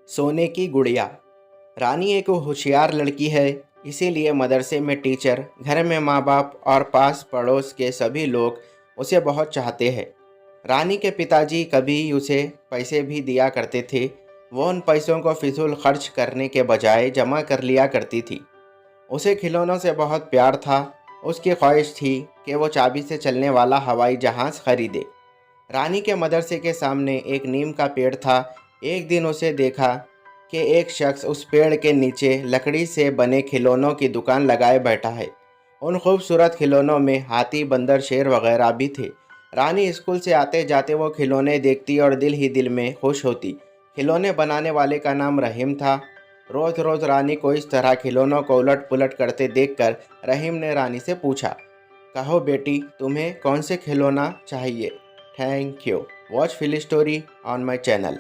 सोने की गुड़िया। रानी एक होशियार लड़की है, इसीलिए मदरसे में टीचर, घर में माँ बाप और पास पड़ोस के सभी लोग उसे बहुत चाहते हैं। रानी के पिताजी कभी उसे पैसे भी दिया करते थे। वो उन पैसों को फिजूल खर्च करने के बजाय जमा कर लिया करती थी। उसे खिलौनों से बहुत प्यार था। उसकी ख्वाहिश थी कि वो चाबी से चलने वाला हवाई जहाज़ खरीदे। रानी के मदरसे के सामने एक नीम का पेड़ था। एक दिन उसे देखा कि एक शख्स उस पेड़ के नीचे लकड़ी से बने खिलौनों की दुकान लगाए बैठा है। उन खूबसूरत खिलौनों में हाथी, बंदर, शेर वगैरह भी थे। रानी स्कूल से आते जाते वो खिलौने देखती और दिल ही दिल में खुश होती। खिलौने बनाने वाले का नाम रहीम था। रोज़ रोज़ रानी को इस तरह खिलौनों को उलट पुलट करते देखकर रहीम ने रानी से पूछा, कहो बेटी, तुम्हें कौन से खिलौना चाहिए? Thank you. Watch Philly Story on my channel.